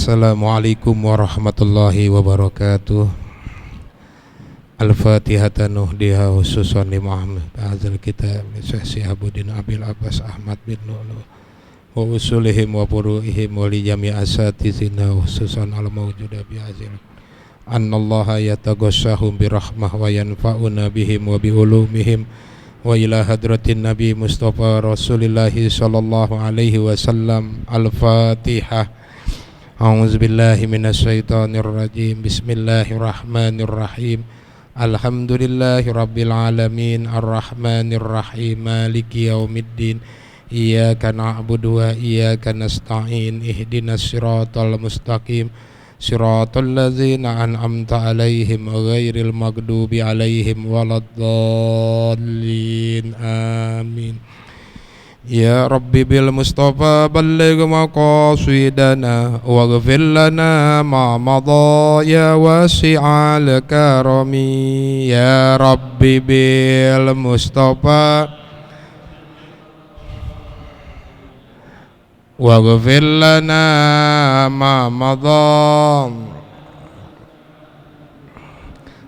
Assalamualaikum warahmatullahi wabarakatuh. Al-Fatihah nuhdiha khususan li Muhammad Azal kitab Syekh Syihabuddin Abil Abbas Ahmad bin Lulu wa usulihim wa furu'ihim wa li jami' asatizina khususan al-mawjuda bi azil annallaha yataghashahum bi rahmah wa yanfa'una bihim wa bi ulumihim wa ila hadratin Nabi Mustafa Rasulillahi sallallahu alaihi wasallam. Al-Fatihah. A'udzubillahi minasyaitonir rajim. Bismillahirrahmanirrahim. Alhamdulillahi rabbil alamin arrahmanir rahim maliki yaumiddin iyyaka na'budu wa iyyaka nasta'in ihdinas siratal mustaqim siratal ladzina an'amta 'alaihim ghairil maghdubi 'alaihim waladdallin amin. Ya Rabbi bil Mustafa balligh maqasidana waghfir lana ma madha ya wasi'al karami. Ya Rabbi bil Mustafa waghfir lana ma madha.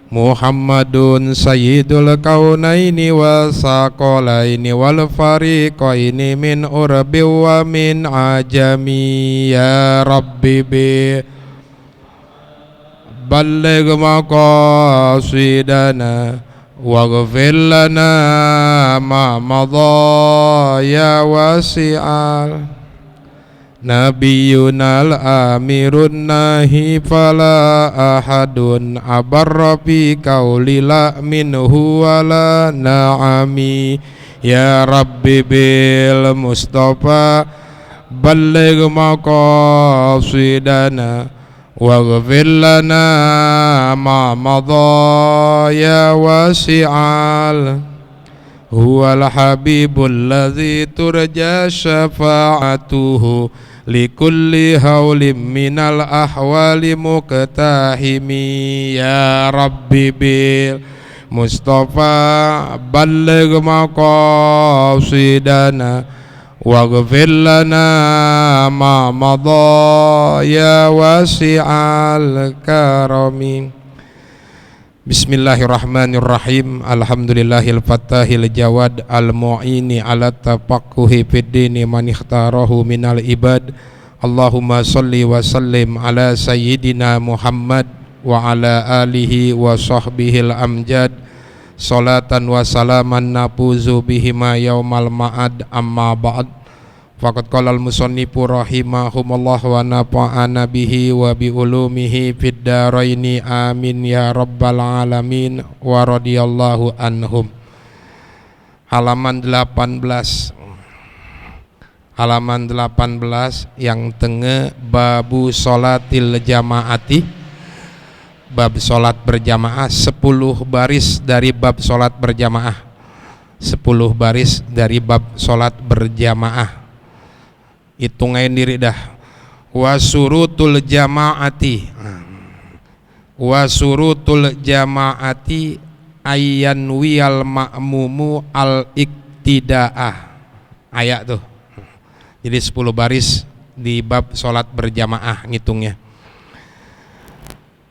Muhammadun sayyidul kaunaini wa saqalaini wal fariqaini min urbi wa min ajami. Ya Rabbi bi balligh maqasidana waghfir lana ma madha ya wasi'al. Nabiyunal amirun nahi fala ahadun abarra bi qaulila minhu wala na'ami. Ya Rabbi bil Mustafa balligh maqasidana waghfir lana ma madha ya wasi'al. Huwal habibul ladzi turja syafa'atuhu likulli haulim minal ahwali muqtahimi. Ya Rabbi bil Mustafa balligh maqasidana waghfir lana ma madha ya wasi'al karami. Bismillahirrahmanirrahim. Alhamdulillahil fattahil jawad al mu'ini ala tafaqquhi fid dini man ikhtarahu minal ibad. Allahumma shalli wa sallim ala sayyidina Muhammad wa ala alihi wa sahbihil amjad. Salatan wa salaman nafuzu bihima yaumal ma'ad. Amma ba'd. Faqad qala al-musannifu rahimahumullah wa nafa'ana bihi wa bi ulumihi fid dharaini amin ya rabbal alamin wa radhiyallahu anhum. Halaman 18. Halaman 18 yang tengah babu sholatil jamaati. Bab sholat berjamaah 10 baris dari bab sholat berjamaah. 10 baris dari bab sholat berjamaah. Hitungain diri dah. Wasurutul jamaati. Wasurutul jamaati ayyan wiyal ma'mumu al iktidaah. Ayat tuh. Jadi 10 baris di bab sholat berjamaah ngitungnya.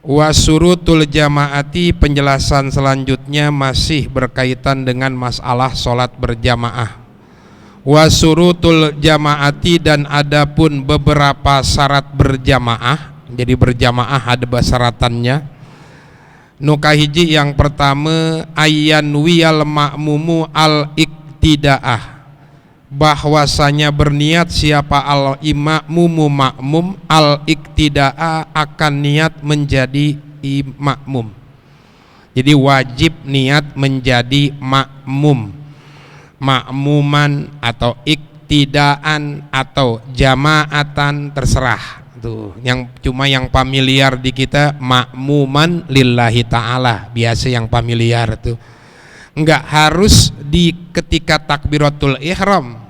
Wasurutul jamaati, penjelasan selanjutnya masih berkaitan dengan masalah sholat berjamaah. Wasurutul jamaati, dan adapun beberapa syarat berjamaah. Jadi berjamaah ada syaratannya. Nukahiji yang pertama ayyan wiyal ma'mumu al iktidaah, bahwasanya berniat siapa al imamumu makmum al iktidaah akan niat menjadi makmum. Jadi wajib niat menjadi makmum. Makmuman atau iktidaan atau jamaatan terserah tuh. Yang cuma yang familiar di kita makmuman lillahi ta'ala, biasa yang familiar tuh. Enggak harus di ketika takbiratul ihram.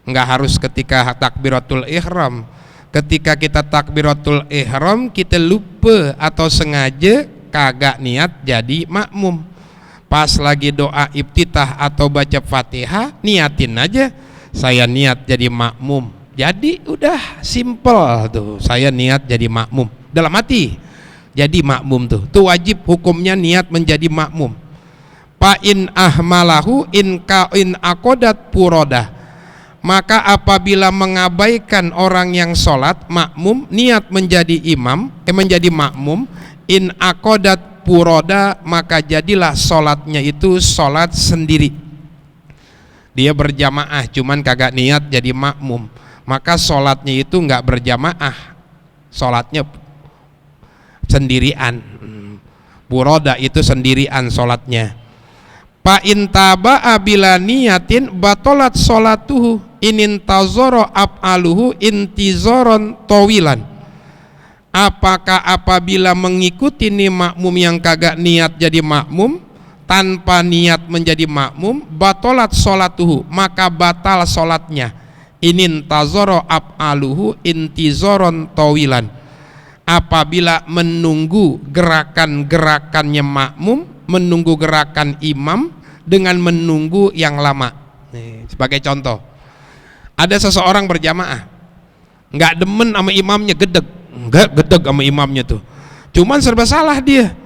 Enggak harus ketika takbiratul ihram. Ketika kita takbiratul ihram kita lupa atau sengaja kagak niat jadi makmum. Pas lagi doa iftitah atau baca Fatihah, niatin aja saya niat jadi makmum. Jadi udah simple tuh, saya niat jadi makmum dalam hati, jadi makmum tuh wajib hukumnya niat menjadi makmum. Fa in ahmalahu in akodat puroda, maka apabila mengabaikan orang yang sholat makmum niat menjadi menjadi makmum, in akodat puroda, maka jadilah sholatnya itu sholat sendiri. Dia berjamaah cuman kagak niat jadi makmum, maka sholatnya itu nggak berjamaah, sholatnya sendirian. Puroda itu sendirian sholatnya. Pa intaba'a bila niyatin batolat sholatuhu inintazoro af'aluhu intizoron tawilan. Apakah apabila mengikuti nih makmum yang kagak niat jadi makmum, tanpa niat menjadi makmum, batolat sholatuhu, maka batal sholatnya. Inintazoro af'aluhu intizoron tawilan. Apabila menunggu gerakan-gerakannya makmum, menunggu gerakan imam dengan menunggu yang lama. Nih, sebagai contoh, ada seseorang berjamaah nggak demen sama imamnya, gedeg sama imamnya tuh, cuman serba salah dia.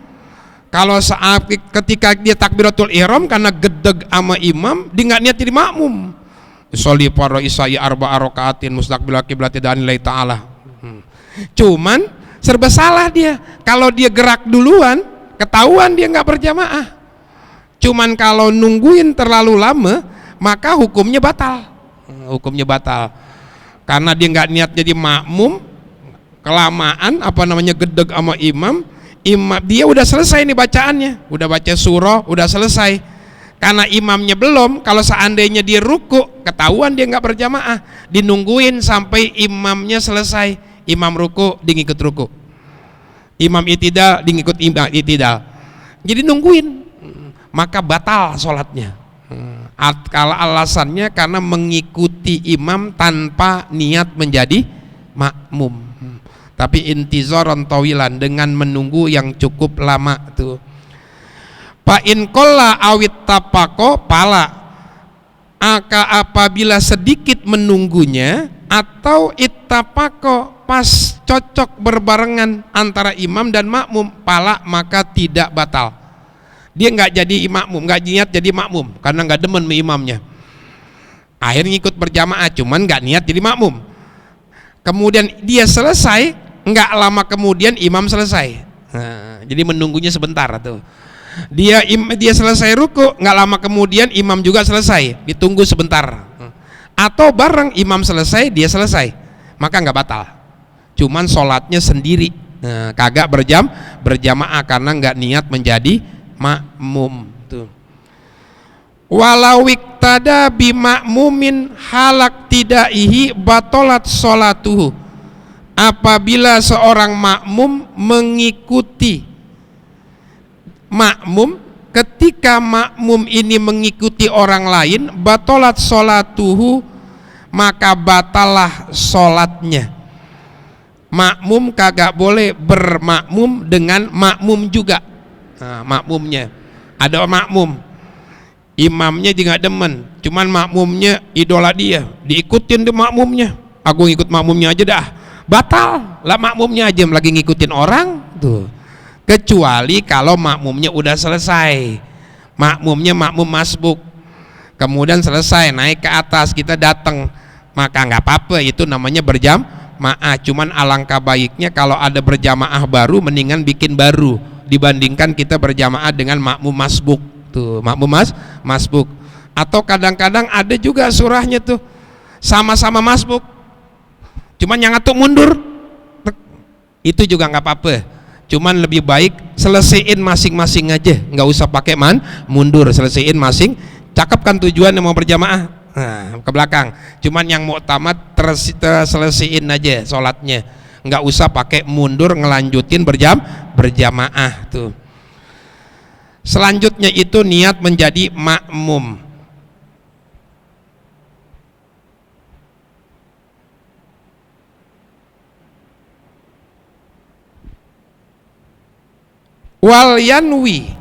Kalau saat ketika dia takbiratul ihram karena gedeg sama imam, dia nggak niat jadi makmum. Sholli fardhu isya'i arba'a rakaatin mustaqbilal qiblati lillahi ta'ala. Cuman serba salah dia. Kalau dia gerak duluan, ketahuan dia nggak berjamaah. Cuman kalau nungguin terlalu lama, maka hukumnya batal. Hukumnya batal. Karena dia nggak niat jadi makmum, kelamaan gedeg sama imam, dia udah selesai nih bacaannya, udah baca surah, udah selesai. Karena imamnya belum, kalau seandainya dia ruku, ketahuan dia nggak berjamaah. Dinungguin sampai imamnya selesai. Imam ruku, dia ngikut ruku. Imam itidal, dia ngikut itidal. Jadi nungguin, maka batal sholatnya. Kalau alasannya karena mengikuti imam tanpa niat menjadi makmum. Tapi intizoron tawilan, dengan menunggu yang cukup lama tuh. Fa in qalla awit tapako pala, apabila sedikit menunggunya atau ittapako pas cocok berbarengan antara imam dan makmum, pala, maka tidak batal. Dia nggak jadi makmum, nggak niat jadi makmum karena nggak demen sama imamnya. Akhirnya ikut berjamaah, cuman nggak niat jadi makmum. Kemudian dia selesai, nggak lama kemudian imam selesai. Nah, jadi menunggunya sebentar tuh. Dia selesai ruku, nggak lama kemudian imam juga selesai, ditunggu sebentar. Atau bareng imam selesai, dia selesai, maka nggak batal. Cuman sholatnya sendiri, kagak berjamaah karena nggak niat menjadi makmum tuh. Walau iktada bimakmumin halak tidaihi batolat sholatuhu, apabila seorang makmum mengikuti makmum, ketika makmum ini mengikuti orang lain, batolat sholatuhu, maka batalah sholatnya. Makmum kagak boleh bermakmum dengan makmum juga. Nah, makmumnya ada makmum, imamnya juga demen, cuman makmumnya idola dia, diikutin di makmumnya. Aku ngikut makmumnya aja dah, batal lah makmumnya aja lagi ngikutin orang tuh. Kecuali kalau makmumnya udah selesai, makmumnya makmum masbuk, kemudian selesai naik ke atas, kita datang, maka nggak apa-apa, itu namanya berjamaah. Cuman alangkah baiknya kalau ada berjamaah baru, mendingan bikin baru dibandingkan kita berjamaah dengan makmum masbuk tuh, makmum masbuk. Atau kadang-kadang ada juga surahnya tuh sama-sama masbuk, cuman yang satu mundur, itu juga nggak apa-apa. Cuman lebih baik selesaiin masing-masing aja, nggak usah pakai mundur, selesaiin masing. Cakep kan tujuan yang mau berjamaah, ke belakang. Cuman yang mau tamat selesaiin aja sholatnya, nggak usah pakai mundur ngelanjutin berjamaah tuh. Selanjutnya itu niat menjadi makmum. Wal yanwi,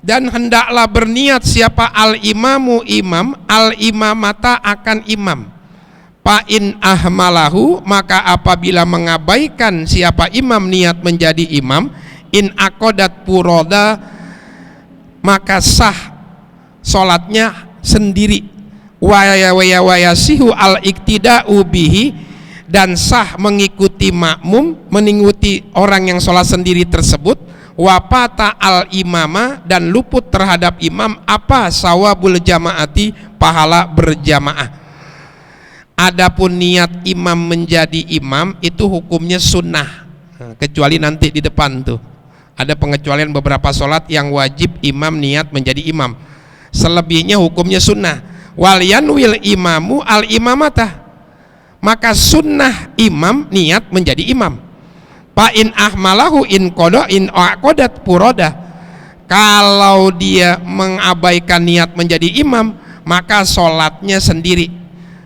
dan hendaklah berniat siapa al imamu imam, al imamata akan imam, Fa in ahmalahu, maka apabila mengabaikan siapa imam niat menjadi imam, in aqadat furoda, maka sah sholatnya sendiri. Wayasihu al iktida'u bihi, dan sah mengikuti makmum, mengikuti orang yang sholat sendiri tersebut. Wapata al imama, dan luput terhadap imam apa sawabul jamaati, pahala berjamaah. Adapun niat imam menjadi imam itu hukumnya sunnah, kecuali nanti di depan tuh ada pengecualian beberapa sholat yang wajib imam niat menjadi imam. Selebihnya hukumnya sunnah. Wal yanwil imamu al imamata, maka sunnah imam niat menjadi imam. Fa in ahmalahu in qada in aqadat furoda, kalau dia mengabaikan niat menjadi imam maka sholatnya sendiri.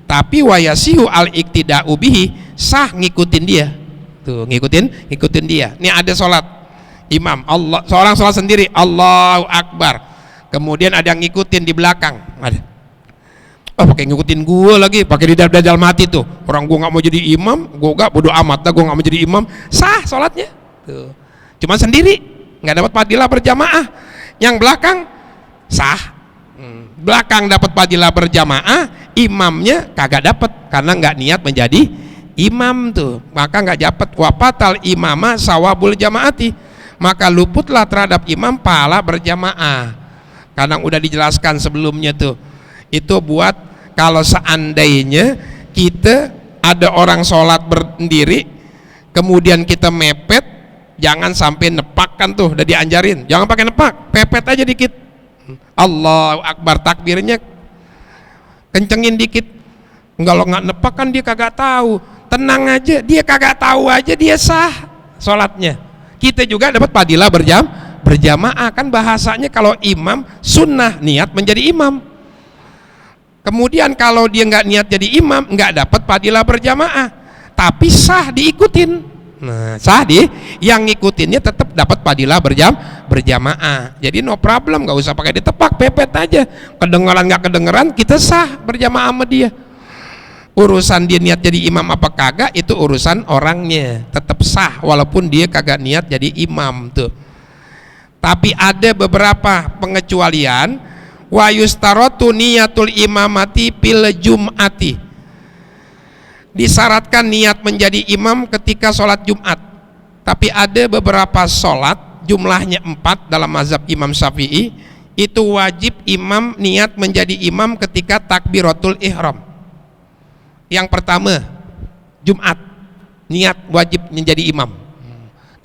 Tapi wayasihu al iktida'u bihi, sah ngikutin dia. Tuh, ngikutin dia. Ini ada sholat imam, Allah, seorang sholat sendiri, Allahu Akbar. Kemudian ada yang ngikutin di belakang. Ada. Oh, pakai ngikutin gue lagi, pakai dajal mati tuh. Orang gue nggak mau jadi imam, gue nggak, bodo amat dah, gue nggak mau jadi imam. Sah sholatnya. Tuh. Cuman sendiri, nggak dapat fadilah berjamaah. Yang belakang sah. Belakang dapat fadilah berjamaah, imamnya kagak dapat karena nggak niat menjadi imam tuh, maka nggak dapat. Wapatal imama sawabul jamaati, maka luputlah terhadap imam pahala berjamaah. Karena udah dijelaskan sebelumnya tuh, itu buat kalau seandainya kita ada orang sholat berdiri kemudian kita mepet, jangan sampai nepak, kan tuh udah diajarin, jangan pakai nepak, pepet aja dikit. Allahu Akbar, takbirnya kencengin dikit. Kalau nggak nepak kan dia kagak tahu. Tenang aja, dia kagak tahu aja dia sah sholatnya. Kita juga dapat fadilah berjamaah, kan bahasanya kalau imam sunnah niat menjadi imam. Kemudian kalau dia nggak niat jadi imam nggak dapat fadilah berjamaah, tapi sah diikutin. Nah, sah yang ngikutinnya tetap dapat fadilah berjamaah. Jadi no problem, nggak usah pakai ditepak, pepet aja. Kedengeran nggak kedengeran, kita sah berjamaah sama dia. Urusan dia niat jadi imam apa kagak itu urusan orangnya, tetap sah walaupun dia kagak niat jadi imam tuh. Tapi ada beberapa pengecualian. Wa yustarotu niyatul imamati fil jum'ati, disyaratkan niat menjadi imam ketika sholat Jumat. Tapi ada beberapa sholat, jumlahnya 4 dalam mazhab Imam Syafi'i, itu wajib imam niat menjadi imam ketika takbiratul ihram. Yang pertama Jumat, niat wajib menjadi imam.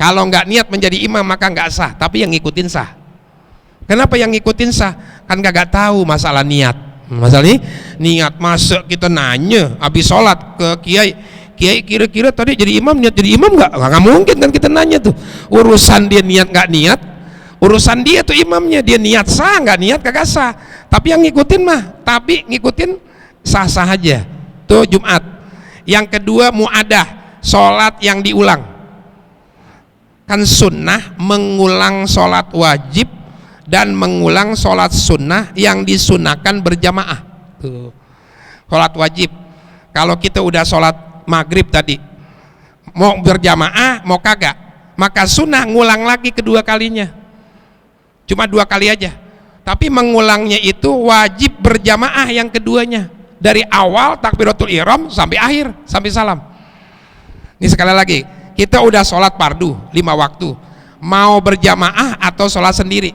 Kalau nggak niat menjadi imam maka nggak sah, tapi yang ngikutin sah. Kenapa yang ngikutin sah? Kan kagak tahu masalah niat. Masalahnya niat, masa kita nanya habis sholat ke kiai, kira-kira tadi jadi imam, niat jadi imam nggak mungkin kan kita nanya tuh. Urusan dia niat nggak niat, urusan dia tuh imamnya, dia niat sah nggak niat kagak sah. Tapi yang ngikutin mah, tapi ngikutin sah-sah aja. Tuh Jumat. Yang kedua muadah, sholat yang diulang. Kan sunnah mengulang sholat wajib dan mengulang sholat sunnah yang disunahkan berjamaah. Tuh. Sholat wajib, kalau kita udah sholat maghrib tadi mau berjamaah mau kagak, maka sunnah ngulang lagi kedua kalinya, cuma 2 kali aja. Tapi mengulangnya itu wajib berjamaah yang keduanya, dari awal takbiratul ihram sampai akhir, sampai salam. Ini sekali lagi, kita udah sholat fardu 5 waktu, mau berjamaah atau sholat sendiri,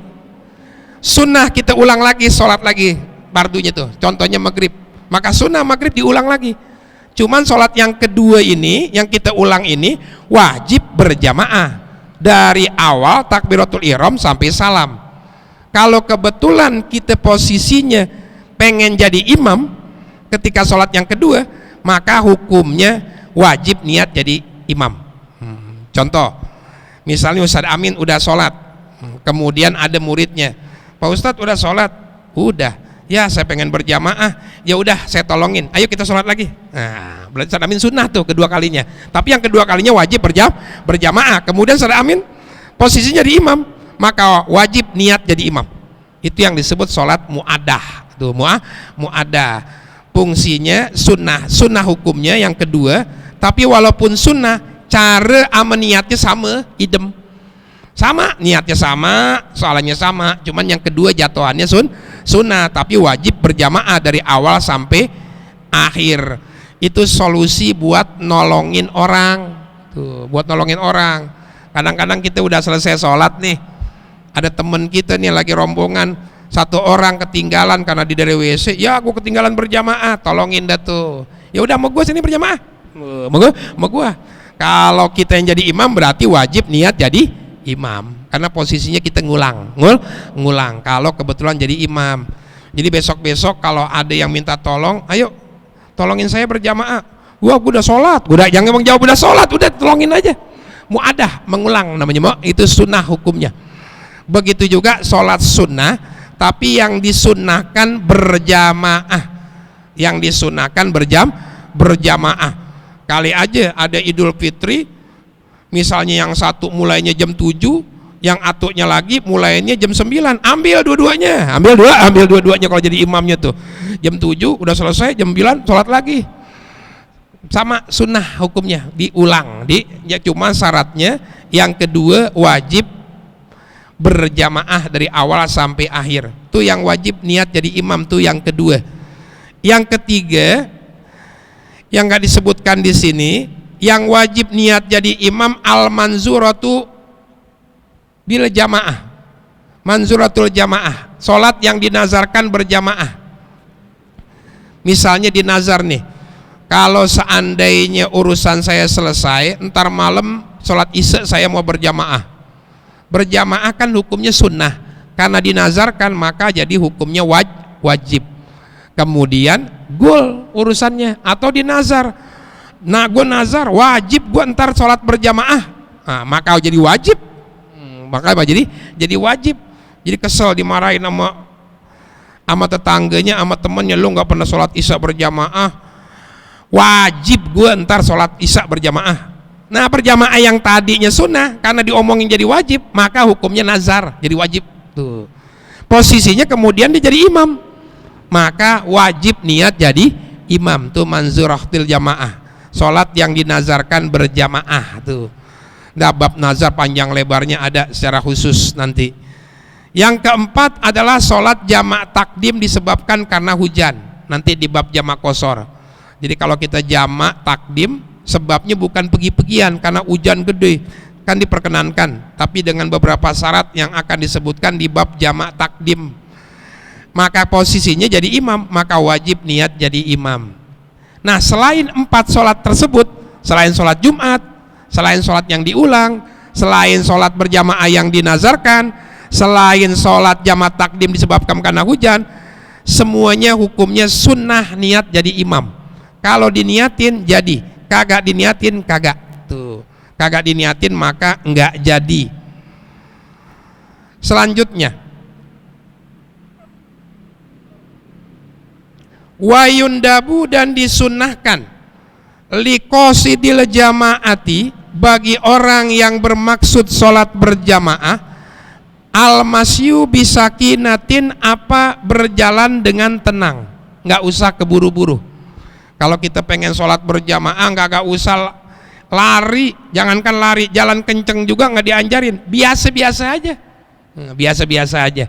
sunnah kita ulang lagi, sholat lagi fardunya tuh, contohnya maghrib, maka sunnah maghrib diulang lagi. Cuman sholat yang kedua ini, yang kita ulang ini wajib berjamaah dari awal takbiratul ihram sampai salam. Kalau kebetulan kita posisinya pengen jadi imam ketika sholat yang kedua, maka hukumnya wajib niat jadi imam. Contoh, misalnya Ustadz Amin udah sholat, kemudian ada muridnya, Pak Ustadz udah sholat, udah, ya saya pengen berjamaah, ya udah saya tolongin, ayo kita sholat lagi. Nah, berarti Ustadz Amin sunnah tuh kedua kalinya, tapi yang kedua kalinya wajib berjamaah. Kemudian Ustadz Amin posisinya di imam, maka wajib niat jadi imam. Itu yang disebut sholat mu'adah. Tuh mu'adah. fungsinya sunnah hukumnya yang kedua, tapi walaupun sunnah cara niatnya sama, idem sama, niatnya sama, soalannya sama, cuman yang kedua jatuhannya sunnah tapi wajib berjamaah dari awal sampai akhir. Itu solusi buat nolongin orang tuh, buat nolongin orang. Kadang-kadang kita udah selesai sholat nih, ada temen kita nih lagi rombongan, satu orang ketinggalan karena di dari WC, ya aku ketinggalan berjamaah, tolongin dah tuh. Ya udah, mau gue sini berjamaah, mau gue. Kalau kita yang jadi imam berarti wajib niat jadi imam, karena posisinya kita ngulang. Kalau kebetulan jadi imam. Jadi besok-besok kalau ada yang minta tolong, ayo tolongin saya berjamaah. Gua udah sholat, jangan emang jawab udah sholat, udah tolongin aja. Mu'adah, mengulang namanya, itu sunnah hukumnya. Begitu juga sholat sunnah, tapi yang disunnahkan berjamaah, berjamaah. Kali aja ada Idul Fitri, misalnya yang satu mulainya jam 7, yang atunya lagi mulainya jam 9, ambil dua-duanya kalau jadi imamnya tuh. Jam 7 udah selesai, jam 9 sholat lagi. Sama sunnah hukumnya, diulang. Ya cuma syaratnya yang kedua wajib berjamaah dari awal sampai akhir. Tuh yang wajib niat jadi imam tuh yang kedua. Yang ketiga yang nggak disebutkan di sini, yang wajib niat jadi imam al-manzuratu bil jamaah. Manzuratul jamaah, sholat yang dinazarkan berjamaah. Misalnya di nazar nih, kalau seandainya urusan saya selesai, ntar malam sholat isya saya mau berjamaah. Berjamaah kan hukumnya sunnah, karena dinazarkan maka jadi hukumnya wajib. Kemudian gol urusannya, atau dinazar, nah gue nazar wajib gue ntar sholat berjamaah, nah, maka jadi wajib. Maka jadi wajib. Jadi kesel dimarahin sama tetangganya, sama temennya, lu nggak pernah sholat isya berjamaah, wajib gue ntar sholat isya berjamaah. Nah berjamaah yang tadinya sunnah karena diomongin jadi wajib, maka hukumnya nazar jadi wajib tuh. Posisinya kemudian dia jadi imam, maka wajib niat jadi imam tuh, manzuratil jamaah, sholat yang dinazarkan berjamaah tuh. Nah, bab nazar panjang lebarnya ada secara khusus nanti. Yang keempat adalah sholat jamak takdim disebabkan karena hujan, nanti di bab jamak qosor. Jadi kalau kita jamak takdim sebabnya bukan pergi-pergian karena hujan gede, kan diperkenankan, tapi dengan beberapa syarat yang akan disebutkan di bab jamak takdim. Maka posisinya jadi imam, maka wajib niat jadi imam. Nah selain 4 sholat tersebut, selain sholat Jumat, selain sholat yang diulang, selain sholat berjamaah yang dinazarkan, selain sholat jamak takdim disebabkan karena hujan, semuanya hukumnya sunnah niat jadi imam. Kalau diniatin jadi, kagak diniatin kagak tuh. Kagak diniatin maka enggak jadi. Selanjutnya, wayundabu, dan disunnahkan liqosidil jamaati, bagi orang yang bermaksud sholat berjamaah, al-masyu bisakinatin, apa berjalan dengan tenang, nggak usah keburu-buru. Kalau kita pengen sholat berjamaah nggak usah lari, jangankan lari, jalan kenceng juga nggak diajarin, biasa-biasa aja, biasa-biasa aja.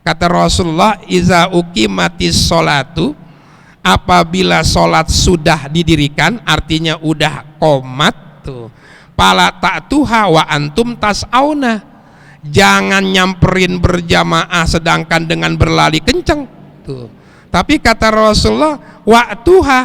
Kata Rasulullah, iza uqimatis sholatu, apabila sholat sudah didirikan, artinya udah qomat tuh, pala ta'tuha wa antum tas'auna, jangan nyamperin berjamaah sedangkan dengan berlari kenceng tuh. Tapi kata Rasulullah, wa'tuha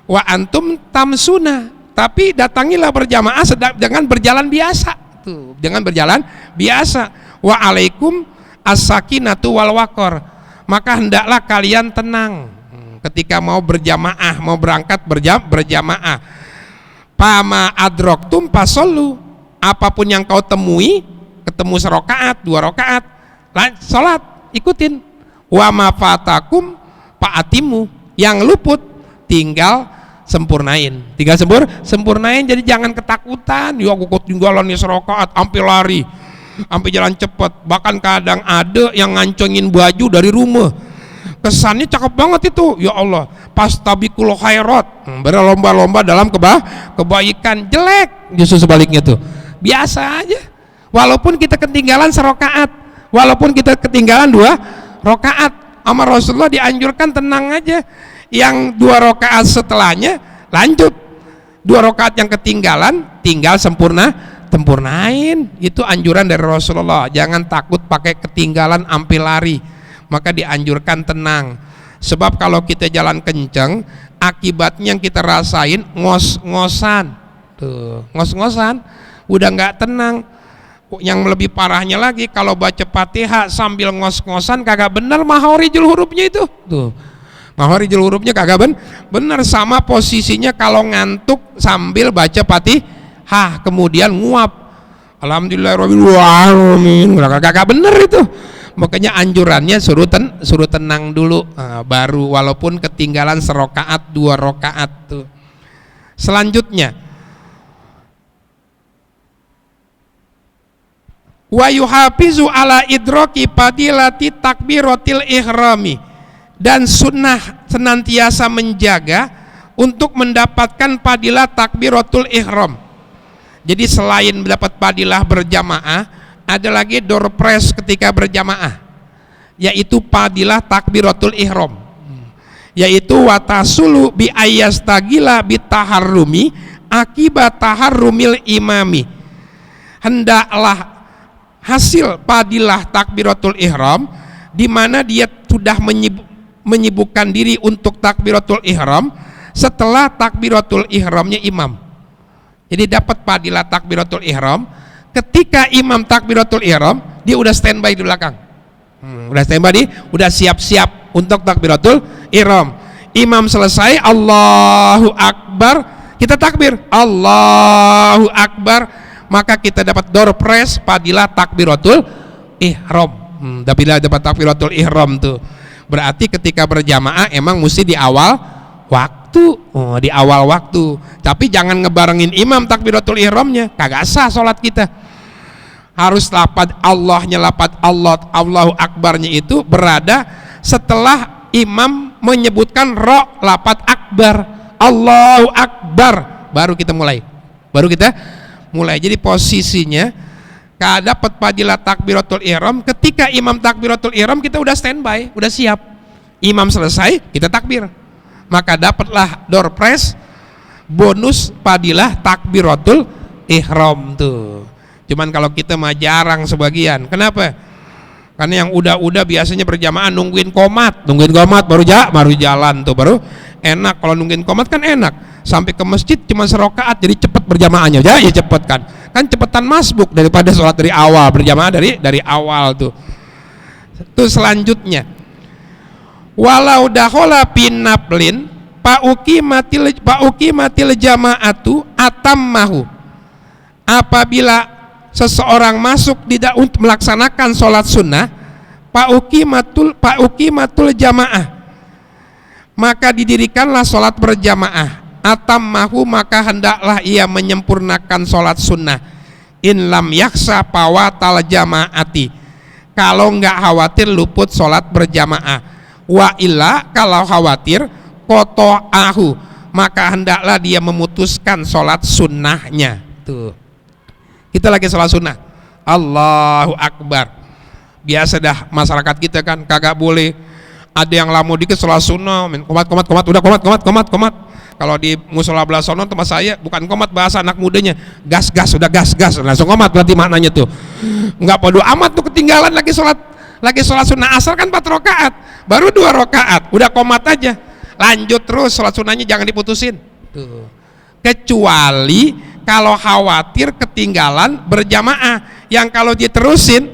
wa antum tamsuna, tapi datangilah berjamaah dengan berjalan biasa tuh, dengan berjalan biasa. Wa alaikum as-sakinatu wal waqar, maka hendaklah kalian tenang ketika mau berjamaah, mau berangkat berjamaah. Pama adroktum pasollu, apapun yang kau temui, ketemu serokaat, 2 rakaat, sholat, ikutin. Wa ma fatakum fa'atimu, yang luput tinggal sempurnain, sempurnain. Jadi jangan ketakutan, ya aku ketinggalan nih serokaat, sampai lari, sampai jalan cepet. Bahkan kadang ada yang ngancengin baju dari rumah, kesannya cakep banget itu, ya Allah, fastabiqul khairat, berlomba-lomba dalam kebaikan. Jelek justru sebaliknya tuh, biasa aja. Walaupun kita ketinggalan serokaat, walaupun kita ketinggalan 2 rakaat, sama Rasulullah dianjurkan tenang aja. Yang 2 rakaat setelahnya lanjut, 2 rakaat yang ketinggalan tinggal sempurnain. Itu anjuran dari Rasulullah. Jangan takut pakai ketinggalan ampe lari. Maka dianjurkan tenang, sebab kalau kita jalan kenceng, akibatnya yang kita rasain ngos-ngosan tuh, ngos-ngosan, udah nggak tenang. Yang lebih parahnya lagi, kalau baca Fatihah sambil ngos-ngosan kagak bener mahorijul hurufnya itu tuh, mahorijul hurufnya kagak bener. Sama posisinya kalau ngantuk sambil baca Fatihah kemudian nguap, alhamdulillahirabbil alamin, kagak bener itu. Makanya anjurannya suruh tenang dulu, baru, walaupun ketinggalan serokaat 2 rakaat tuh. Selanjutnya, wa yuhafizu ala idraki fadilati takbiratil ihrami, dan sunnah senantiasa menjaga untuk mendapatkan fadilah takbiratul ihram. Jadi selain mendapat fadilah berjamaah, ada lagi door prize ketika berjamaah, yaitu fadilah takbiratul ihram, yaitu watasulu bi ayastagila bitaharrumi akibat taharrumil imami. Hendaklah hasil fadilah takbiratul ihram di mana dia sudah menyibukkan diri untuk takbiratul ihram setelah takbiratul ihramnya imam. Jadi dapat fadilah takbiratul ihram ketika imam takbiratul ihram, dia udah standby di belakang, udah standby, udah siap-siap untuk takbiratul ihram. Imam selesai, Allahu Akbar, kita takbir, Allahu Akbar, maka kita dapat door prize fadilah takbiratul ihram. Bila dapat takbiratul ihram tuh berarti ketika berjamaah emang mesti di awal waktu, di awal waktu. Tapi jangan ngebarengin imam takbiratul ihramnya, kagak sah sholat kita. Harus lapad Allahnya, lapad Allah, Allahu Akbarnya itu berada setelah imam menyebutkan lapad akbar, Allahu Akbar, baru kita mulai. Jadi posisinya dapat fadilah takbiratul ihram ketika imam takbiratul ihram, kita udah standby, udah siap. Imam selesai, kita takbir, maka dapatlah door prize bonus fadilah takbiratul ihram tuh. Cuman kalau kita mah jarang sebagian. Kenapa? Karena yang udah biasanya berjamaah nungguin komat baru jalan tuh, baru enak. Kalau nungguin komat kan enak, sampai ke masjid cuma serokaat, jadi cepet berjamaahnya, ya cepet kan cepetan masbuk daripada sholat dari awal, berjamaah dari awal tuh. Tuh selanjutnya, walau dahola pinaplin pauqimatil jama'atu atammahu, apabila seseorang masuk untuk melaksanakan sholat sunnah pauqimatul jamaah, maka didirikanlah sholat berjamaah, atammahu, maka hendaklah ia menyempurnakan sholat sunnah, in lam yaksa pawatal jamaati, kalau nggak khawatir luput sholat berjamaah, wa illa, kalau khawatir qata'ahu, maka hendaklah dia memutuskan sholat sunnahnya. Tuh, kita lagi sholat sunnah, Allahu Akbar, biasa dah masyarakat kita kan kagak boleh ada yang lama dikit sholat sunnah, komat, udah komat. Kalau di musola belah sono tempat saya bukan komat, bahasa anak mudanya gas, udah gas, langsung komat, berarti maknanya tuh nggak podo amat tuh, ketinggalan lagi sholat sunnah asar kan 4 rakaat, baru 2 rakaat udah komat aja, lanjut terus sholat sunnahnya, jangan diputusin tuh. Kecuali kalau khawatir ketinggalan berjamaah, yang kalau dia terusin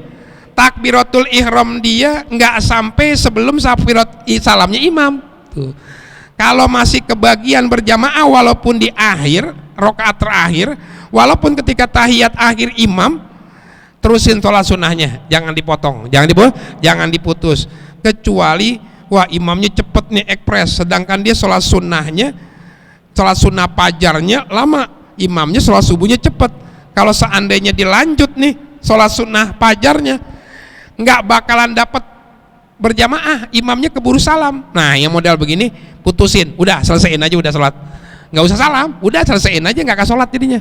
takbiratul ihram dia nggak sampai sebelum salamnya imam tuh. Kalau masih kebagian berjamaah walaupun di akhir rakaat terakhir, walaupun ketika tahiyat akhir imam, terusin sholat sunnahnya, jangan dipotong, jangan diputus. Kecuali wah imamnya cepet nih ekspres, sedangkan dia sholat sunnah pajarnya lama, imamnya sholat subuhnya cepet. Kalau seandainya dilanjut nih sholat sunnah pajarnya, nggak bakalan dapat berjamaah, imamnya keburu salam. Nah, yang modal begini putusin, udah selesaiin aja, udah sholat, nggak usah salam, udah selesaiin aja, nggak akan sholat jadinya.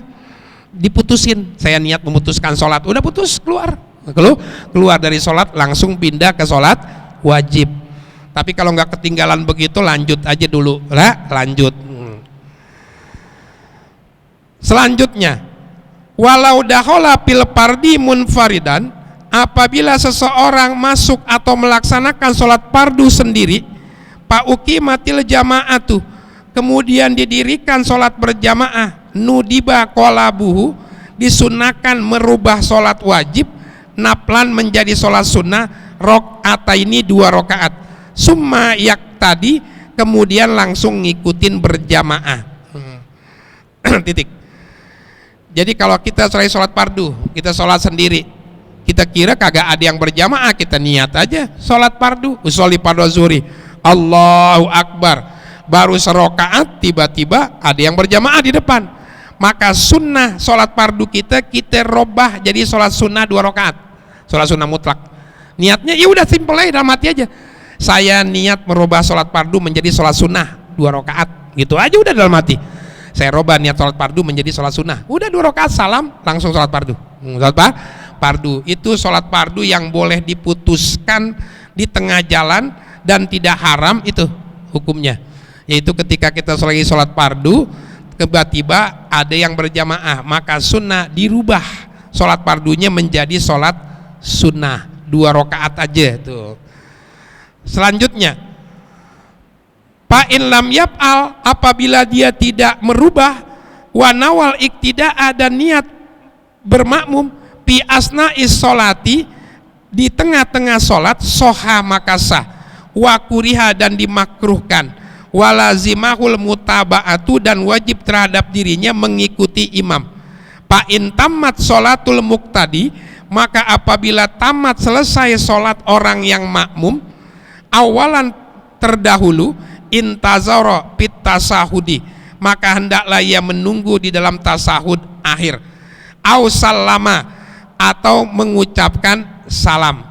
Diputusin, saya niat memutuskan sholat, udah putus, keluar dari sholat, langsung pindah ke sholat wajib. Tapi kalau nggak ketinggalan begitu, lanjut aja dulu lah, lanjut. Selanjutnya, walau dakhala fil fardi munfaridan, apabila seseorang masuk atau melaksanakan sholat fardu sendiri, fa uqimatil jama'atu, kemudian didirikan sholat berjamaah, nudiba qolabuhu, disunahkan merubah sholat wajib naflan menjadi sholat sunnah, rakaataini 2 rakaat, summa yak tadi, kemudian langsung ngikutin berjamaah. Titik. Jadi kalau kita selesai sholat fardu, kita sholat sendiri, kita kira kagak ada yang berjamaah, kita niat aja sholat fardu, usolli fardu zuhri, Allahu Akbar, baru serokaat tiba-tiba ada yang berjamaah di depan, maka sunnah sholat fardu kita robah jadi sholat sunnah 2 rakaat, sholat sunnah mutlak. Niatnya ya udah simple aja, dalam hati aja, saya niat merubah sholat fardu menjadi sholat sunnah 2 rakaat, gitu aja udah dalam hati. Saya robah niat sholat fardu menjadi sholat sunnah, udah 2 rakaat salam langsung sholat fardu. Sholat fardu itu sholat fardu yang boleh diputuskan di tengah jalan dan tidak haram, itu hukumnya. Yaitu ketika kita selesai sholat fardu, tiba-tiba ada yang berjamaah, maka sunnah dirubah sholat fardunya menjadi sholat sunnah 2 rakaat aja tuh. Selanjutnya, fa'in lam yaf'al, apabila dia tidak merubah, wa nawal iktida'a, dan niat bermakmum, fi asna'is sholati, di tengah-tengah sholat, soha maka sah, wa kuriha, dan dimakruhkan, walazimahul mutaba'atu, dan wajib terhadap dirinya mengikuti imam. Fa'in tamat sholatul muqtadi, maka apabila tamat selesai sholat orang yang makmum, awalan terdahulu, intazara fit tasahudi, maka hendaklah ia menunggu di dalam tasahud akhir, au sallama, atau mengucapkan salam.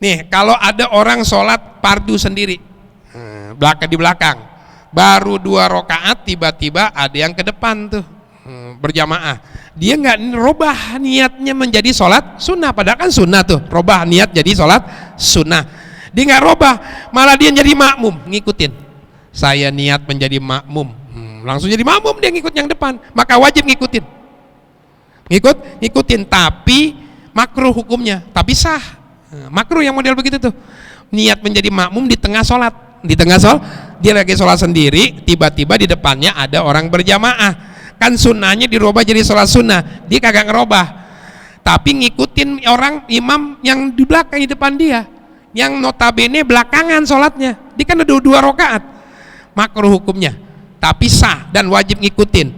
Nih, kalau ada orang sholat fardu sendiri, di belakang, baru 2 rakaat, tiba-tiba ada yang ke depan tuh berjamaah, dia nggak robah niatnya menjadi sholat sunnah, padahal kan sunnah tuh, robah niat jadi sholat sunnah, dia nggak robah, malah dia jadi makmum, ngikutin, saya niat menjadi makmum, langsung jadi makmum, dia ngikut yang depan, maka wajib ngikutin, tapi makruh hukumnya, tapi sah. Makruh yang model begitu tuh, niat menjadi makmum di tengah sholat, dia lagi sholat sendiri, tiba-tiba di depannya ada orang berjamaah, kan sunnahnya dirubah jadi sholat sunnah, dia kagak ngerubah, tapi ngikutin orang imam yang di belakang, di depan dia, yang notabene belakangan sholatnya, dia kan udah 2 rakaat, makruh hukumnya, tapi sah dan wajib ngikutin.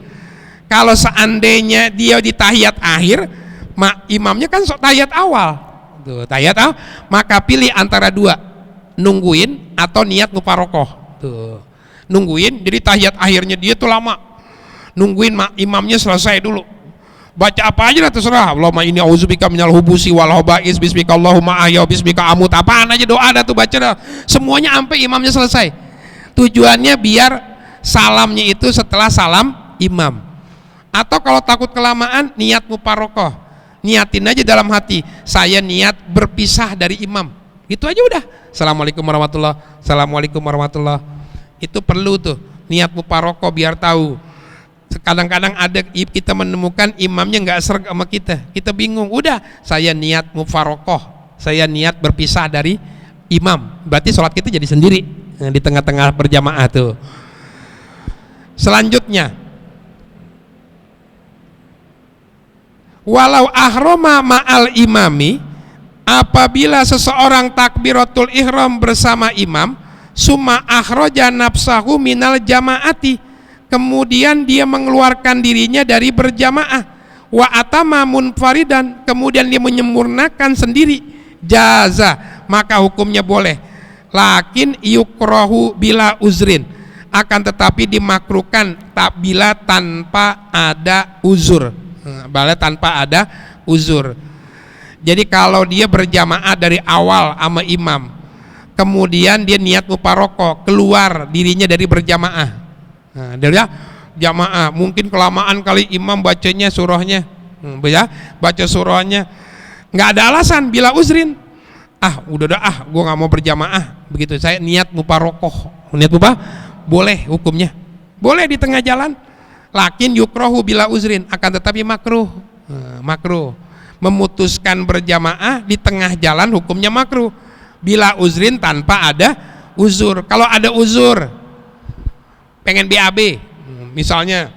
Kalau seandainya dia di tahiyat akhir, imamnya kan tahiyat awal, maka pilih antara 2, nungguin atau niat mufarokoh. Nungguin, jadi tahiyat akhirnya dia tuh lama, nungguin imamnya selesai dulu, baca apa aja lah terserah, Allahumma inni auzubika minal hubusi wal hobais, bismika Allahumma ahya bismika amut, apaan aja doa dah tuh, baca dah semuanya sampai imamnya selesai. Tujuannya biar salamnya itu setelah salam imam. Atau kalau takut kelamaan, niat mufarokoh, niatin aja dalam hati, saya niat berpisah dari imam, gitu aja udah, assalamualaikum warahmatullah, itu perlu tuh niat mufarokoh biar tahu. Kadang-kadang ada kita menemukan imamnya nggak serg sama kita bingung, udah saya niat mufarokoh, saya niat berpisah dari imam, berarti sholat kita jadi sendiri di tengah-tengah berjamaah tuh. Selanjutnya, walau ahroma ma'al imami, apabila seseorang takbiratul ihram bersama imam, summa akhraja nafsahu minal jamaati, kemudian dia mengeluarkan dirinya dari berjamaah, wa atama munfaridan, kemudian dia menyempurnakan sendiri, jaza, maka hukumnya boleh, lakin yukrahu bila uzrin, akan tetapi dimakruhkan bila tanpa ada uzur. Bala tanpa ada uzur. Jadi kalau dia berjamaah dari awal sama imam, kemudian dia niat muparoko, keluar dirinya dari berjamaah, nah, dia jamaah mungkin kelamaan kali imam bacanya surahnya, baca surahnya, nggak ada alasan bila uzrin, udah gue nggak mau berjamaah, begitu saya niat muparokoh, boleh hukumnya, boleh di tengah jalan, lakin yukrohu bila uzrin, akan tetapi makruh, memutuskan berjamaah di tengah jalan hukumnya makruh bila uzrin tanpa ada uzur. Kalau ada uzur pengen BAB, misalnya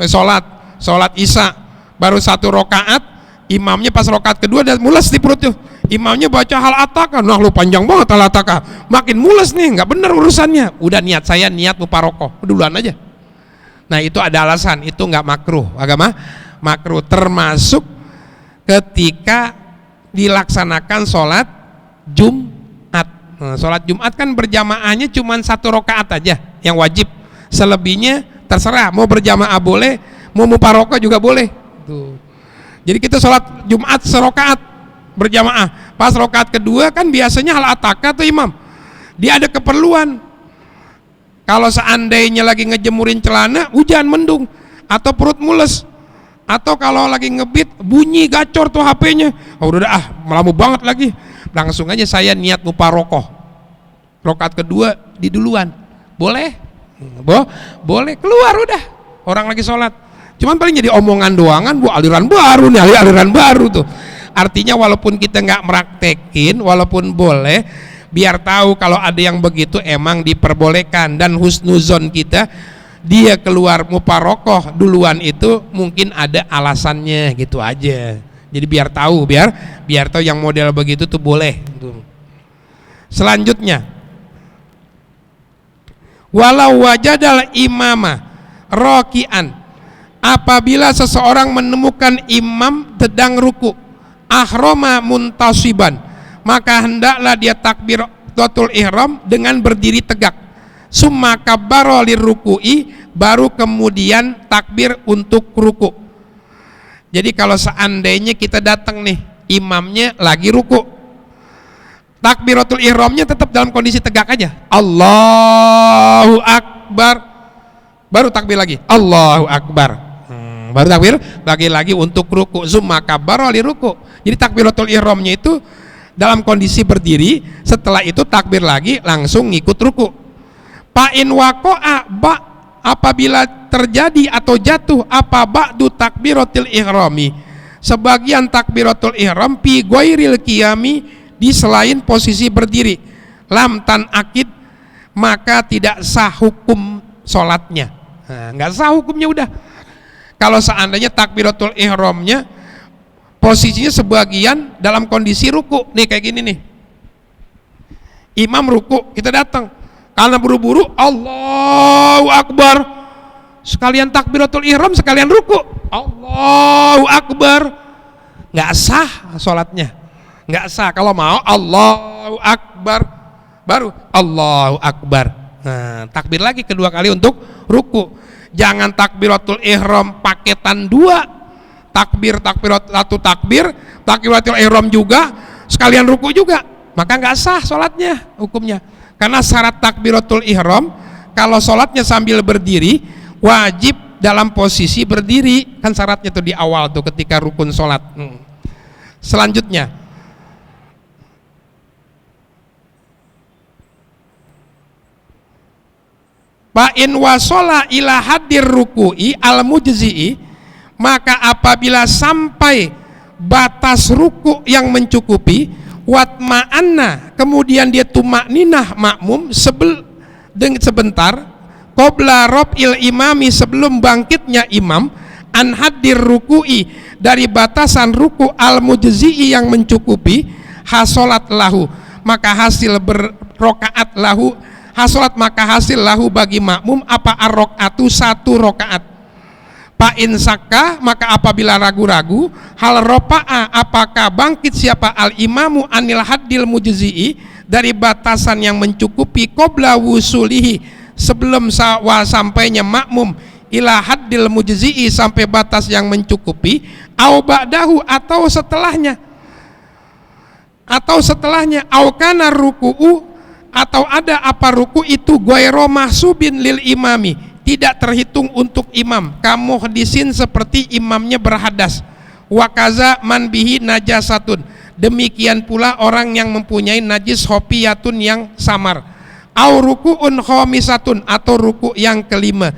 sholat isya baru 1 rakaat, imamnya pas rakaat kedua dan mules di perut tuh, imamnya baca hal ataka, nah lu panjang banget hal ataka, makin mules nih, nggak bener urusannya, udah saya niat muparokoh duluan aja. Nah itu ada alasan, itu nggak makruh, agama makruh, termasuk ketika dilaksanakan sholat Jumat. Sholat Jumat kan berjamaahnya cuma 1 rakaat aja yang wajib, selebihnya terserah, mau berjamaah boleh, mau muparokoh juga boleh. Tuh. Jadi kita sholat Jumat 1 rakaat berjamaah, pas rakaat kedua kan biasanya hal ataka tuh imam, dia ada keperluan, kalau seandainya lagi ngejemurin celana hujan mendung atau perut mules, atau kalau lagi ngebit bunyi gacor tuh HP-nya, udah melamu banget lagi, langsung aja saya niat muparokoh, rakaat kedua di duluan, boleh? Boleh, keluar udah, orang lagi sholat, cuman paling jadi omongan doangan, aliran baru nih, aliran baru tuh. Artinya walaupun kita nggak meraktekin, walaupun boleh, biar tahu kalau ada yang begitu emang diperbolehkan, dan husnuzon kita dia keluar muparokoh duluan itu mungkin ada alasannya, gitu aja. Jadi biar tahu yang model begitu tuh boleh. Selanjutnya, walau wajadal imama rokian, apabila seseorang menemukan imam sedang ruku, ahroma muntasiban, maka hendaklah dia takbiratul ihram dengan berdiri tegak, summa kabbara lirruku'i, baru kemudian takbir untuk ruku. Jadi kalau seandainya kita datang nih, imamnya lagi ruku, takbiratul ihramnya tetap dalam kondisi tegak aja, Allahu Akbar, baru takbir lagi, Allahu Akbar, baru takbir lagi untuk ruku, summa kabbara liruku. Jadi takbiratul ihramnya itu dalam kondisi berdiri, setelah itu takbir lagi langsung ngikut ruku. Fa'in waqa'a apabila terjadi atau jatuh apa ba'du takbiratul ihrami, sebagian takbiratul ihram fi ghairil qiyami, di selain posisi berdiri, lam tan akid, maka tidak sah hukum sholatnya. Nggak sah hukumnya udah. Kalau seandainya takbiratul ihramnya posisinya sebagian dalam kondisi ruku, nih kayak gini nih, imam ruku, kita datang karena buru-buru, Allahu Akbar, sekalian takbiratul ihram sekalian ruku, Allahu Akbar, nggak sah sholatnya, nggak sah. Kalau mau Allahu Akbar baru Allahu Akbar, nah takbir lagi kedua kali untuk ruku. Jangan takbiratul ihram paketan dua, takbiratul ihram juga sekalian ruku juga, maka nggak sah sholatnya hukumnya. Karena syarat takbiratul ihram kalau sholatnya sambil berdiri wajib dalam posisi berdiri, kan syaratnya tuh di awal tuh ketika rukun sholat. Selanjutnya, fa'in wasola ila hadir ruku'i al mujzi'i, maka apabila sampai batas ruku yang mencukupi, watma'anna, kemudian dia tumakninah makmum sebentar, qabla rob'il imami, sebelum bangkitnya imam, an hadir ruku'i, dari batasan ruku al mujzi'i yang mencukupi, hasolat lahu, maka hasil berrokaat lahu, hasolat maka hasil lahu bagi makmum apa ar-rok'atu, 1 rokaat. Fa'in sakka, maka apabila ragu-ragu, hal ropa'a, apakah bangkit siapa al imamu anil haddil mujzi'i, dari batasan yang mencukupi, qabla wusulihi, sebelum sampainya makmum ila haddil mujzi'i, sampai batas yang mencukupi, au ba'dahu, atau setelahnya, au kana ruku'u, atau ada apa ruku itu ghairu mahsubin lil imami, tidak terhitung untuk imam, kamu hadisin seperti imamnya berhadas, wa kaza man bihi najasatun, demikian pula orang yang mempunyai najis hopiyatun yang samar, au ruku'un khamisatun, atau ruku yang kelima,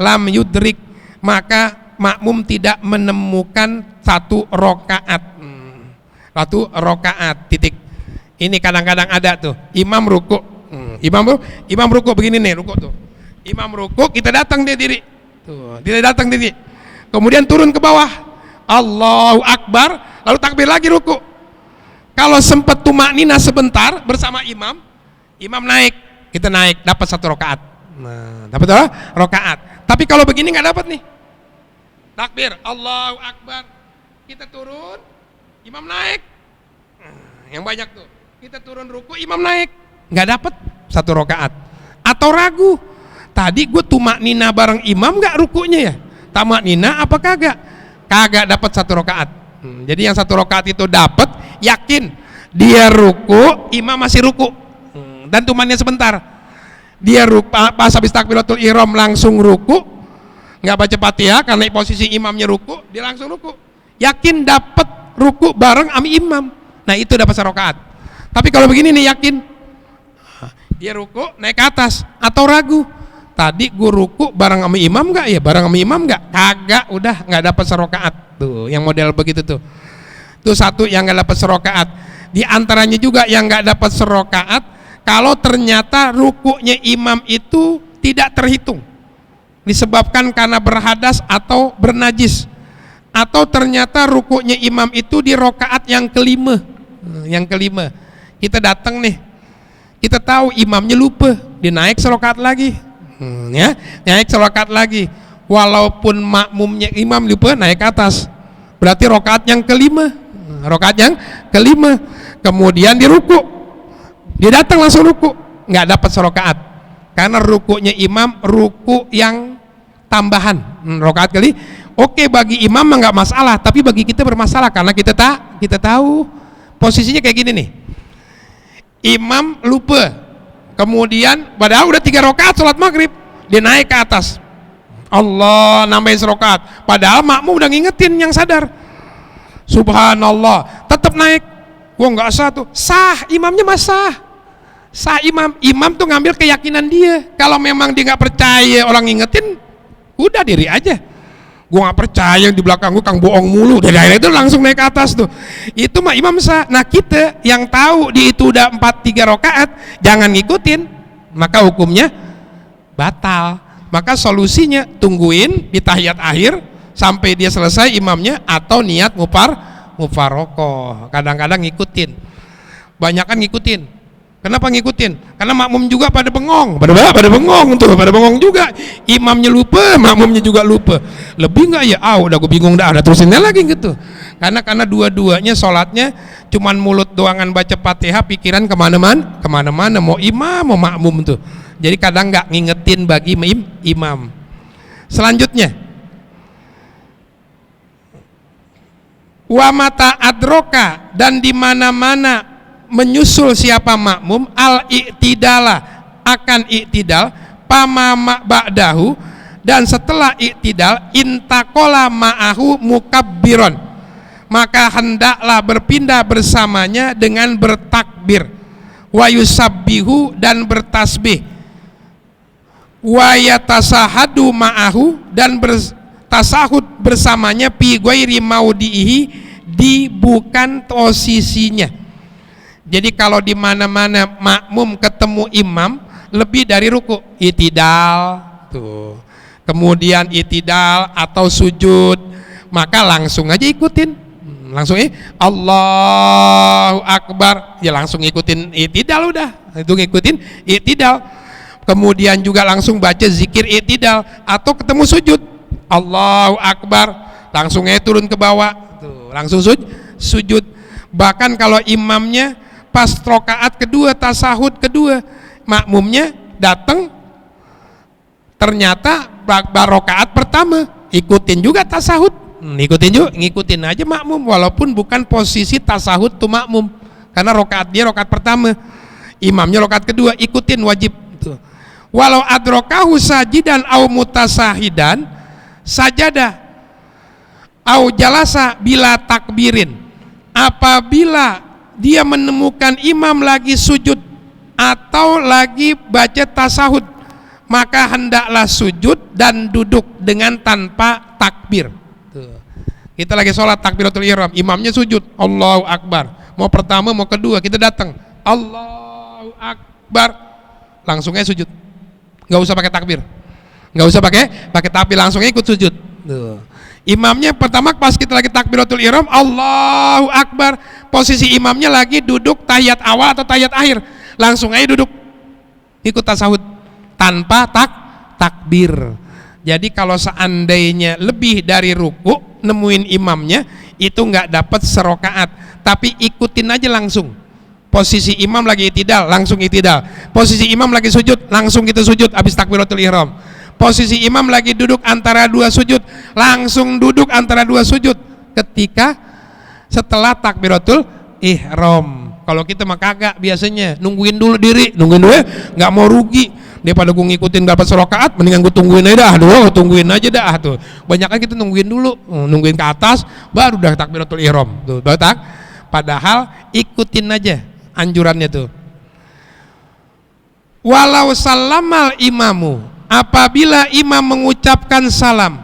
lam yudrik, maka makmum tidak menemukan satu rokaat, titik. Ini kadang-kadang ada tuh, imam ruku, imam ruku begini nih, ruku tuh, imam ruku, kita datang dia diri, tuh, dia datang diri, kemudian turun ke bawah, Allahu Akbar, lalu takbir lagi ruku. Kalau sempat tumaknina sebentar bersama imam naik, kita naik, dapat satu rokaat. Nah, dapat apa? Rokaat. Tapi kalau begini nggak dapat nih, takbir, Allahu Akbar, kita turun, imam naik, yang banyak tuh. Kita turun ruku, imam naik, nggak dapat satu rokaat. Atau ragu, tadi gue tumaknina bareng imam nggak rukunya ya? Tumaknina apa kagak? Kagak dapat satu rokaat. Jadi yang satu rokaat itu dapat, yakin dia ruku, imam masih ruku, dan tumannya sebentar. Dia ruku, pas habis takbiratul ihram langsung ruku, nggak baca Fatihah karena posisi imamnya ruku, dia langsung ruku. Yakin dapat ruku bareng sama imam. Nah itu dapat satu rokaat. Tapi kalau begini nih, yakin dia ruku naik ke atas, atau ragu, tadi gue ruku bareng sama imam nggak ya, bareng sama imam nggak, kagak, udah nggak dapat serokaat tuh, yang model begitu tuh satu yang nggak dapat serokaat. Di antaranya juga yang nggak dapat serokaat, kalau ternyata rukunya imam itu tidak terhitung, disebabkan karena berhadas atau bernajis, atau ternyata rukunya imam itu di rokaat yang kelima. Kita datang nih, kita tahu imamnya lupa, dia naik serokaat lagi, naik serokaat lagi, walaupun makmumnya imam lupa, naik ke atas, berarti rokaat yang kelima, kemudian dia ruku, dia datang langsung ruku, nggak dapat serokaat, karena rukunya imam ruku yang tambahan, rokaat kali. Oke, bagi imam nggak masalah, tapi bagi kita bermasalah karena kita tahu posisinya kayak gini nih. Imam lupa, kemudian padahal udah 3 rakaat sholat maghrib, dia naik ke atas, Allah nambahin serokaat, padahal makmum udah ngingetin yang sadar, subhanallah, tetap naik. Wah nggak sah tuh, sah, imamnya mah sah imam tuh ngambil keyakinan dia. Kalau memang dia nggak percaya orang ngingetin, udah diri aja, gua nggak percaya yang di belakang gua kang bohong mulu, dari akhirnya itu langsung naik ke atas tuh, itu mah imam sah. Nah kita yang tahu di itu udah 3 rakaat jangan ngikutin, maka hukumnya batal. Maka solusinya tungguin di tahiyat akhir sampai dia selesai imamnya, atau niat mufarokoh. Kadang-kadang ngikutin, banyak kan ngikutin. Kenapa ngikutin? Karena makmum juga pada bengong, pada bengong juga. Imamnya lupa, makmumnya juga lupa. Lebih nggak ya? Udah gue bingung dah, ada terusinnya lagi gitu. Karena dua-duanya sholatnya cuman mulut doangan baca Fatihah, pikiran kemana-mana, mau imam mau makmum tuh. Jadi kadang nggak ngingetin bagi imam. Selanjutnya, wa mata adroka, dan di mana-mana menyusul siapa makmum al-i'tidala, akan i'tidal, pama ba'dahu, dan setelah i'tidal intakola ma'ahu mukabbiron, maka hendaklah berpindah bersamanya dengan bertakbir, wa yusabbihu, dan bertasbih, wa yatasahadu ma'ahu, dan bertasahud bersamanya, pi ghairi maudihi, di bukan posisinya. Jadi kalau di mana-mana makmum ketemu imam lebih dari ruku, i'tidal tuh, kemudian i'tidal atau sujud, maka langsung aja ikutin, langsung Allahu Akbar, ya langsung ikutin i'tidal, udah itu ngikutin i'tidal. Kemudian juga langsung baca zikir i'tidal, atau ketemu sujud Allahu Akbar, langsung aja turun ke bawah tuh, langsung sujud. Bahkan kalau imamnya pas rokaat kedua, tasahud kedua, makmumnya datang ternyata rakaat pertama, ikutin juga tasahud. Ngikutin aja makmum walaupun bukan posisi tasahud tuh makmum. Karena rakaat dia rakaat pertama, imamnya rakaat kedua, ikutin wajib tuh. Walau adrokahu sajidan au mutasahidan sajada au jalasa bila takbirin. Apabila dia menemukan imam lagi sujud atau lagi baca tasahud, maka hendaklah sujud dan duduk dengan tanpa takbir. Tuh. Kita lagi sholat takbiratul ihram, imamnya sujud, Allahu Akbar. Mau pertama mau kedua kita datang, Allahu Akbar, langsung aja sujud. Nggak usah pakai takbir, nggak usah pakai takbir, langsung aja ikut sujud. Tuh. Imamnya pertama pas kita lagi takbiratul ihram, Allahu Akbar, posisi imamnya lagi duduk tahiyat awal atau tahiyat akhir, langsung aja duduk ikut tasahud tanpa takbir. Jadi kalau seandainya lebih dari ruku nemuin imamnya itu nggak dapat serokaat, tapi ikutin aja langsung. Posisi imam lagi itidal, langsung itidal. Posisi imam lagi sujud, langsung kita sujud habis takbiratul ihram. Posisi imam lagi duduk antara dua sujud, langsung duduk antara dua sujud ketika setelah takbiratul ihram. Kalau kita mah kagak, biasanya nungguin dulu diri, nggak mau rugi. Daripada gue ngikutin dapat serokaat, mendingan gue tungguin aja dah, tungguin aja dah tuh. Banyak kan kita nungguin dulu, nungguin ke atas, baru dah takbiratul ihram. Tuh, padahal ikutin aja anjurannya tuh. Walau salamal imamu, apabila imam mengucapkan salam,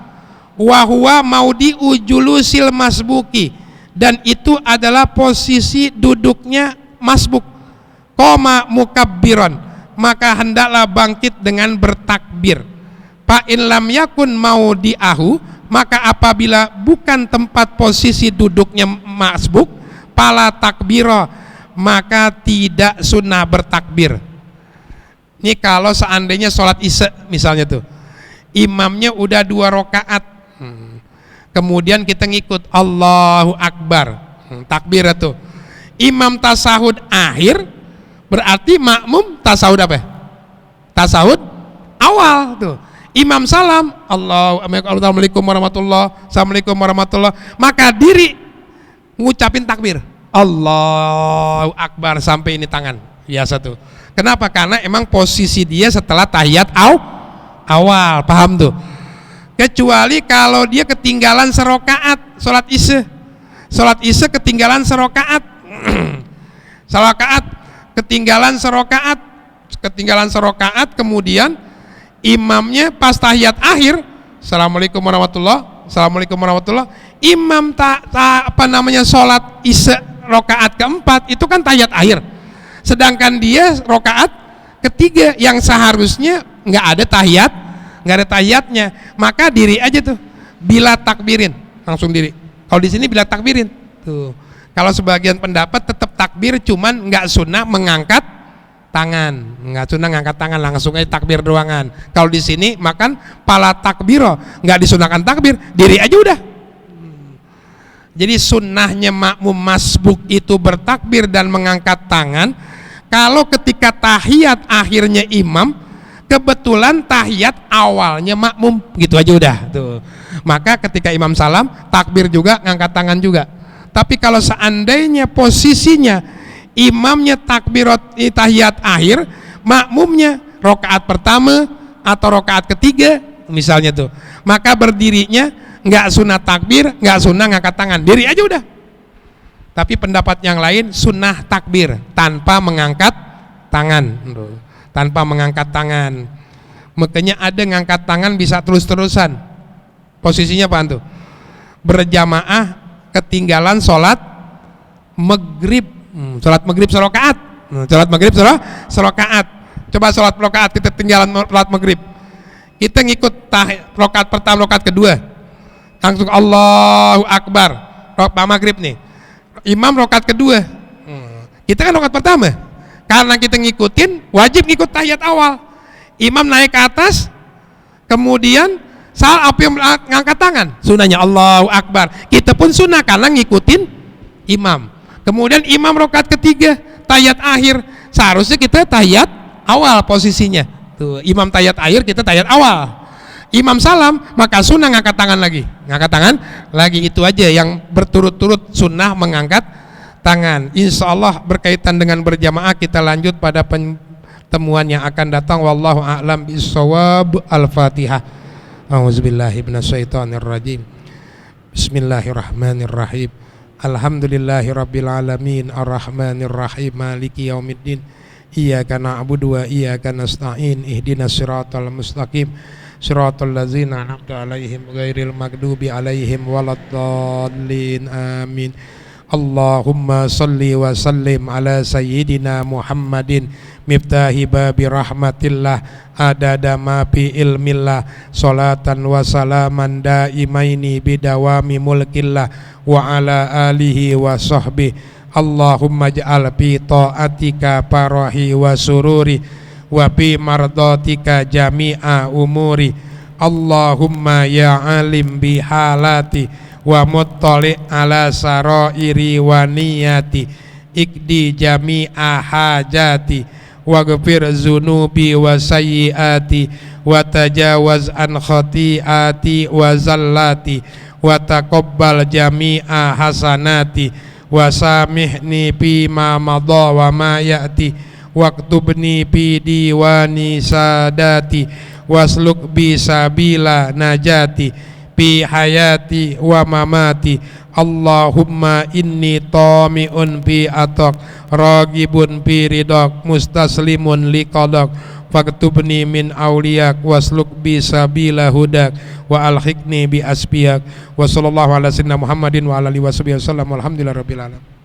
wahwa maudhi'u julusil masbuki, dan itu adalah posisi duduknya masbuk, qoma mukabbiran, maka hendaklah bangkit dengan bertakbir. Fa in lam yakun maudhi'ahu, maka apabila bukan tempat posisi duduknya masbuk, pala takbira, maka tidak sunnah bertakbir. Ini kalau seandainya sholat isya misalnya tuh, imamnya udah 2 rakaat, kemudian kita ngikut Allahu Akbar, takbir tuh. Imam tasahud akhir, berarti makmum tasahud apa? Tasahud awal tuh. Imam salam, Assalamualaikum warahmatullah, Assalamualaikum warahmatullah, maka diri ngucapin takbir, Allahu Akbar sampai ini tangan, biasa tuh. Kenapa? Karena emang posisi dia setelah tahiyat awal, paham tuh? Kecuali kalau dia ketinggalan serokaat, sholat isya ketinggalan serokaat, ketinggalan serokaat, kemudian imamnya pas tahiyat akhir, Assalamualaikum warahmatullah, imam sholat isya rokaat keempat itu kan tahiyat akhir, sedangkan dia rokaat ketiga yang seharusnya nggak ada tahiyatnya, maka diri aja tuh bila takbirin, langsung diri. Kalau di sini bila takbirin tuh. Kalau sebagian pendapat tetap takbir, cuman nggak sunnah mengangkat tangan, langsung aja takbir doangan. Kalau di sini makan pala takbiro, nggak disunahkan takbir, diri aja udah. Jadi sunnahnya makmum masbuk itu bertakbir dan mengangkat tangan kalau ketika tahiyat akhirnya imam, kebetulan tahiyat awalnya makmum, gitu aja udah tuh. Maka ketika imam salam, takbir juga, ngangkat tangan juga. Tapi kalau seandainya posisinya imamnya takbirat tahiyat akhir, makmumnya rokaat pertama atau rokaat ketiga misalnya tuh, maka berdirinya nggak sunnah takbir, nggak sunnah ngangkat tangan, diri aja udah. Tapi pendapat yang lain sunnah takbir tanpa mengangkat tangan, Makanya ada ngangkat tangan bisa terus-terusan. Posisinya apaan tuh? Berjamaah ketinggalan sholat maghrib, sholat maghrib serokaat, Coba sholat rokaat kita tinggalan sholat maghrib, kita ngikut rokaat pertama, rokaat kedua, langsung Allahu Akbar, rokaat maghrib nih. Imam rokaat kedua, kita kan rokaat pertama, karena kita ngikutin wajib ngikut tahiyat awal. Imam naik ke atas, kemudian ngangkat tangan, sunahnya Allahu Akbar. Kita pun sunnah karena ngikutin imam. Kemudian imam rokaat ketiga, tahiyat akhir, seharusnya kita tahiyat awal posisinya. Tuh, imam tahiyat akhir, kita tahiyat awal. imam salam maka sunnah ngangkat tangan lagi, itu aja yang berturut-turut sunnah mengangkat tangan. Insya Allah berkaitan dengan berjamaah kita lanjut pada pertemuan yang akan datang. Wallahu a'lam bishawab. Al-Fatihah. A'udzubillahi minasyaitonirrajim. Bismillahirrahmanirrahim. Alhamdulillahi rabbil alamin arrahmanir rahim maliki yaumiddin. Iyyaka na'budu wa iyyaka nasta'in. Ihdinas siratal mustaqim. Siratal ladzina an'amta 'alaihim ghairil maghdubi 'alaihim waladdallin. Amin. Allahumma salli wa sallim ala sayyidina Muhammadin miftahi babi rahmatillah adada ma fi ilmillah salatan wa salaman daimaini bidawami mulkillah wa ala alihi wa sahbihi. Allahumma ja'al fi ta'atika parahi wa sururi wa fi mardatika jami'a umuri. Allahumma ya alim bi halati wa muttali ala sarairi wa niyati ikdi jami'a hajati wa ghfir zunubi wa sayyiati wa tajawaz an khati'ati wa zallati wa taqabbal jami'a hasanati wa samihni fi ma madha wa ma ya'ti waktubni fi diwani sadati wasluk bi sabila najati bi hayati wa mamati. Allahumma inni tami'un bi atak ragibun bi ridak mustaslimun liqadak faktubni min awliyak wasluk bi sabila hudak wa alhiqni bi asbiyak. Wa sallallahu ala sayyidina Muhammadin wa ala alihi wa sahbihi wasallam. Alhamdulillah rabbil alamin.